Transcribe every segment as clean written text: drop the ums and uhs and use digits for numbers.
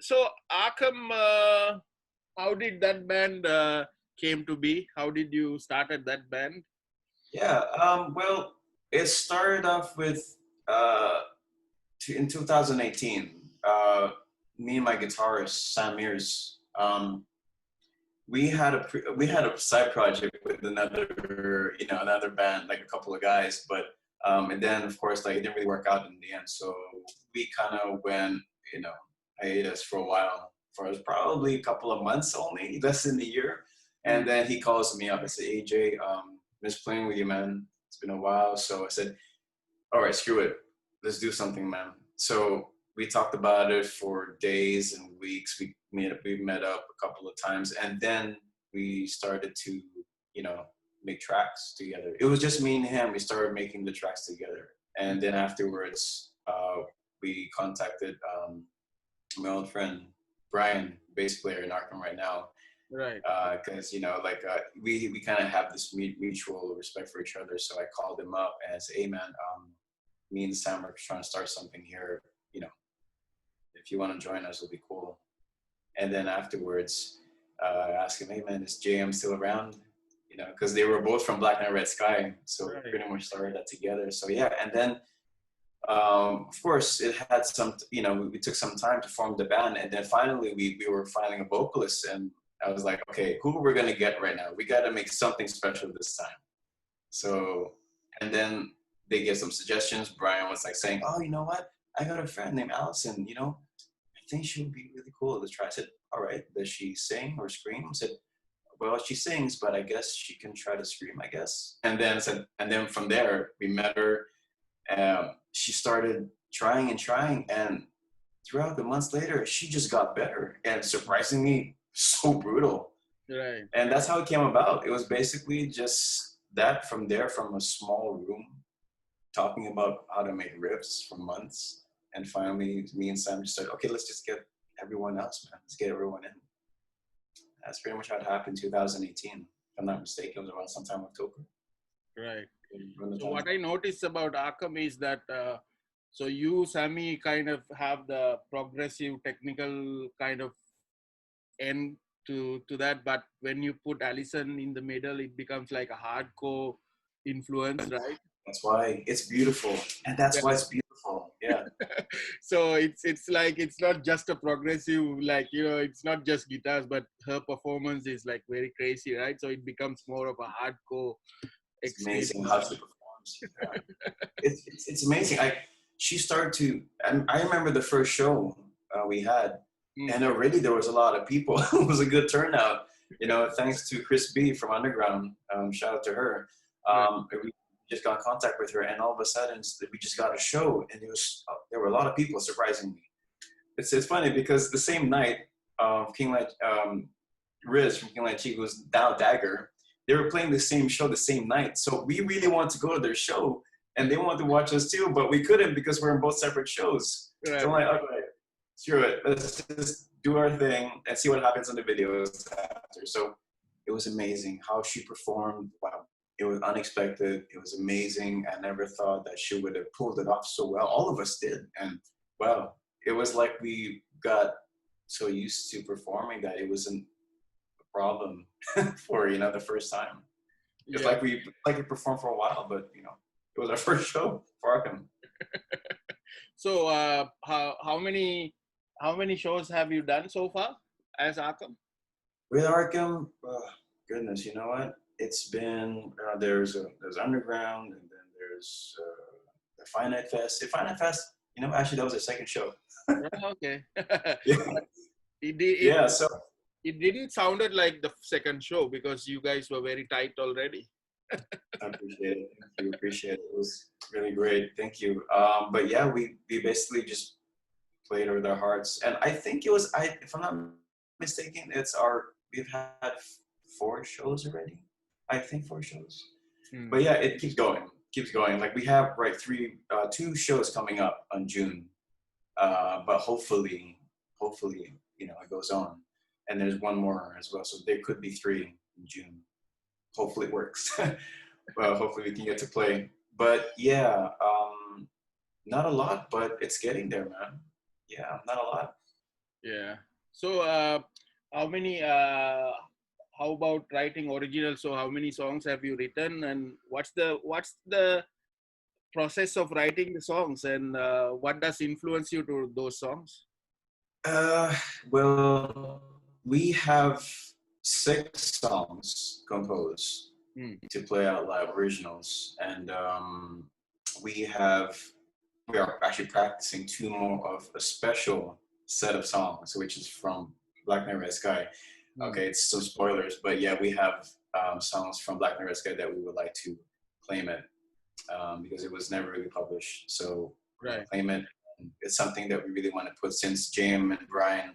so ARKM, how did that band came to be? How did you started that band? Yeah, well, it started off with in 2018. Me and my guitarist Samir's, we had a side project with another band, like a couple of guys, but and then of course like it didn't really work out in the end. So we kind of went, hiatus for a while, for probably a couple of months only, less than a year. And then he calls me up and said, "Hey Jay, miss playing with you, man. It's been a while." So I said, "All right, screw it. Let's do something, man." So we talked about it for days and weeks. We met up a couple of times, and then we started to, make tracks together. It was just me and him. We started making the tracks together, and then afterwards, we contacted my old friend Brian, bass player in ARKM right now. Right. Because we kind of have this mutual respect for each other. So I called him up and said, "Hey man, me and Sam are trying to start something here. If you want to join us, it'll be cool." And then afterwards, I asked him, "Hey man, is JM still around?" Because they were both from Black and Red Sky, so Right. we pretty much started that together. So yeah, and then of course it had some, we took some time to form the band, and then finally we were finding a vocalist, and I was like, okay, who we're gonna get right now? We gotta make something special this time. So, and then they gave some suggestions. Brian was like saying, "Oh, you know what? I got a friend named Allison, I think she would be really cool to try." I said, "All right, does she sing or scream?" I said, "Well, she sings, but I guess she can try to scream, I guess." And then from there, we met her. She started trying, and throughout the months later, she just got better, and surprisingly, so brutal. Right. And that's how it came about. It was basically just that from a small room, talking about how to make riffs for months. And finally, me and Sam just said, "Okay, let's just get everyone else, man. Let's get everyone in." That's pretty much how it happened in 2018. If I'm not mistaken, it was around sometime October. Right. So what I noticed about ARKM is that so you, Sammy, kind of have the progressive technical kind of end to that, but when you put Allison in the middle, it becomes like a hardcore influence, right? That's why it's beautiful, and that's why it's beautiful. Yeah. So it's like it's not just a progressive, like it's not just guitars, but her performance is like very crazy, right? So it becomes more of a hardcore It's experience. amazing how she performs. Yeah. It's amazing. She started to. I remember the first show we had, and already there was a lot of people. It was a good turnout. Thanks to Chris B from Underground. Shout out to her. We just got in contact with her, and all of a sudden we just got a show, and there were a lot of people. Surprisingly, it's funny because the same night, King Light, Riz from King Light Chi, who's now Dagger, they were playing the same show the same night. So we really wanted to go to their show, and they wanted to watch us too, but we couldn't because we're in both separate shows. Right. So I'm like, okay, screw it. Let's just do our thing and see what happens in the videos after. So it was amazing how she performed. Wow. It was unexpected. It was amazing. I never thought that she would have pulled it off so well. All of us did. And wow, it was like we got so used to performing that it wasn't a problem for, the first time. It's like we performed for a while, but, it was our first show for ARKM. So how many shows have you done so far as ARKM? With ARKM, goodness, you know what? It's been there's Underground, and then there's the Finite Fest. The Finite Fest, actually that was our second show. Okay. Yeah. So it didn't sounded like the second show because you guys were very tight already. I appreciate it. Thank you. Appreciate it. It was really great. Thank you. But yeah, we basically just played with our hearts, and I think it was if I'm not mistaken, we've had 4 shows already. I think 4 shows. But yeah, it keeps going. Like we have 2 shows coming up on June. But hopefully, it goes on. And there's 1 more as well. So there could be 3 in June. Hopefully it works. Well, hopefully we can get to play. But yeah, not a lot, but it's getting there, man. Yeah, not a lot. Yeah. So, how many? How about writing original? So, how many songs have you written, and what's the process of writing the songs, and what does influence you to those songs? Uh, well, we have 6 songs composed Hmm. to play out live originals, and we have we are actually practicing 2 more of a special set of songs, which is from Black Night Red Sky. Hmm. Okay, it's some spoilers, but yeah, we have songs from Black Night Red Sky that we would like to claim it because it was never really published. So we're gonna Right. claim it. It's something that we really want to put since James and Brian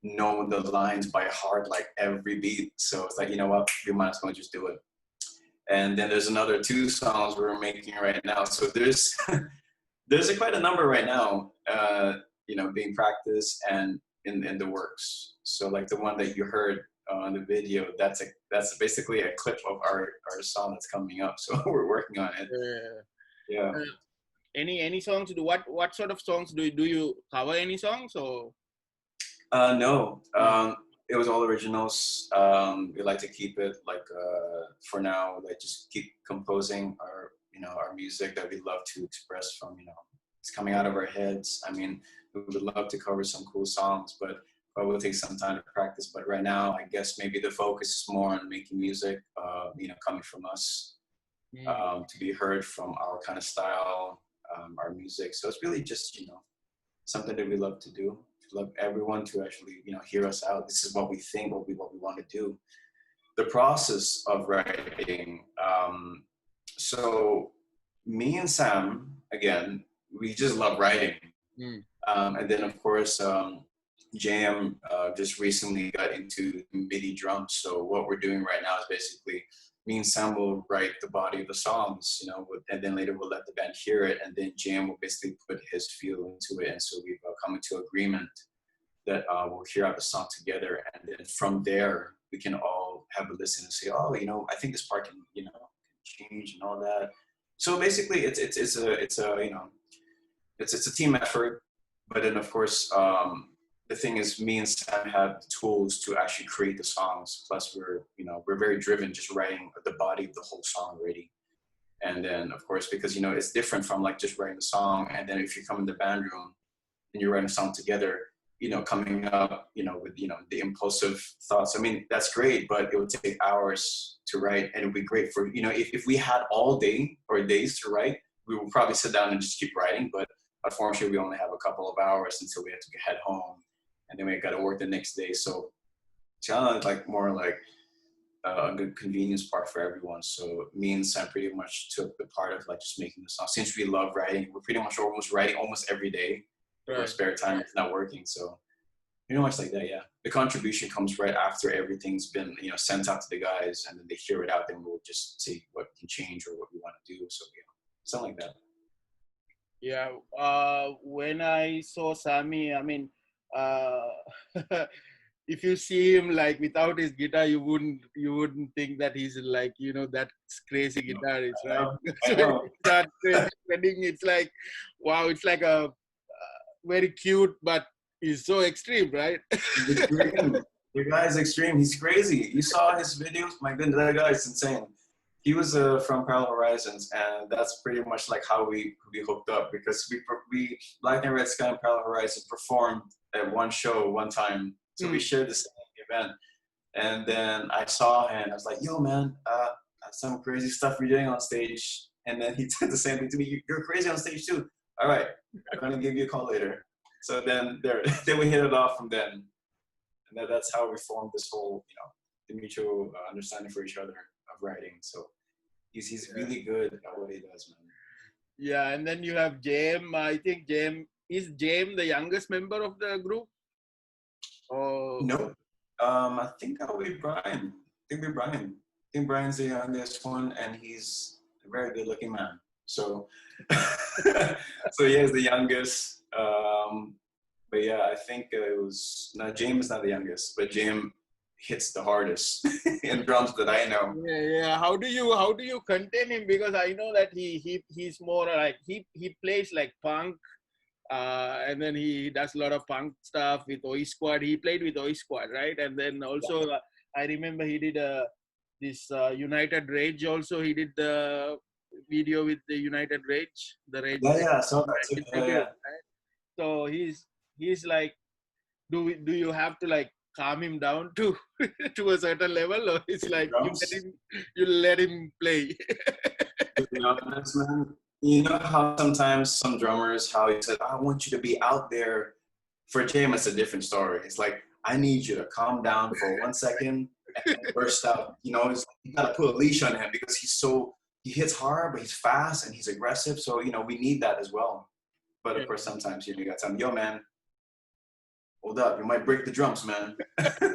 know the lines by heart, like every beat. So it's like, you know what, we might as well just do it. And then there's another 2 songs we're making right now. So there's there's quite a number right now, being practiced and in the works. So like the one that you heard on the video, that's basically a clip of our song that's coming up. So we're working on it. Uh, Yeah. uh, any songs? What sort of songs do you cover? Any songs or? No. Hmm. It was all originals. We like to keep it like for now, like just keep composing our music that we love to express from, it's coming out of our heads. I mean, we would love to cover some cool songs, but will take some time to practice. But right now, I guess maybe the focus is more on making music, coming from us, Hmm. to be heard from our kind of style, our music. So it's really just, something that we love to do. We love everyone to actually, hear us out. This is what we think, what we want to do. The process of writing. So me and Sam, again, we just love writing. Hmm. And then of course, Jam just recently got into MIDI drums. So what we're doing right now is basically me and Sam will write the body of the songs, and then later we'll let the band hear it, and then Jam will basically put his feel into it. And so we've come into agreement that we'll hear out the song together, and then from there we can all have a listen and say, oh, I think this part can, change and all that. So basically, it's a team effort, but then of course, the thing is, me and Sam have the tools to actually create the songs. Plus, we're very driven, just writing the body of the whole song already. And then, of course, because it's different from like just writing the song, and then if you come in the band room and you're writing a song together, coming up, with the impulsive thoughts. I mean, that's great, but it would take hours to write, and it would be great for if we had all day or days to write, we would probably sit down and just keep writing. But unfortunately, we only have a couple of hours until we have to head home, and then we got to work the next day. So Channa is like more like a good convenience part for everyone. So me and Sam pretty much took the part of like just making the song. Since we love writing, we're pretty much almost writing almost every day if our Right. spare time is not working. So pretty much like that, yeah. The contribution comes right after everything's been sent out to the guys, and then they hear it out. Then we'll just see what can change or what we want to do. So something like that. Yeah. When I saw Sammy, I mean, uh, if you see him like without his guitar, you wouldn't think that he's like that crazy guitarist, I right? know. Because I when know. he starts playing, it's like, wow, it's like a very cute, but he's so extreme, right? He's extreme. The guy is extreme. He's crazy. You saw his videos. My goodness, that guy is insane. He was from Parallel Horizons, and that's pretty much like how we hooked up, because we Black and Red Sky and Parallel Horizons performed at one show one time, so we Hmm. shared the same event. And then I saw him. I was like, "Yo, man, some crazy stuff you're doing on stage." And then he did the same thing to me. You're crazy on stage too. All right, I'm gonna give you a call later. So then there, then we hit it off from then, and that's how we formed this whole, the mutual understanding for each other of writing. So he's Yeah. really good at what he does, man. Yeah, and then you have James. I think James the youngest member of the group. Oh, Nope. I think I'll be Brian. I think Brian's the youngest one, and he's a very good-looking man. So, so yeah, he's the youngest. But yeah, I think it was no. James is not the youngest, but James hits the hardest in drums that I know. yeah, yeah. How do you contain him? Because I know that he's more like he plays like punk. And then he does a lot of punk stuff with Oi Squad. He played with Oi Squad, right? And then also I remember he did this United Rage. Also, he did the video with the United Rage, the Rage. Yeah, I saw that too. Yeah. Right? So he's like, do you have to like calm him down to to a certain level, or it's like you let him play? To be honest, man, you know how sometimes some drummers, how he said, I want you to be out there. For Jam, it's a different story. It's like, I need you to calm down for 1 second and burst out. You know, it's like you gotta put a leash on him because he hits hard, but he's fast and he's aggressive. So, you know, we need that as well. But of course, sometimes you gotta tell him, yo, man, hold up, you might break the drums, man.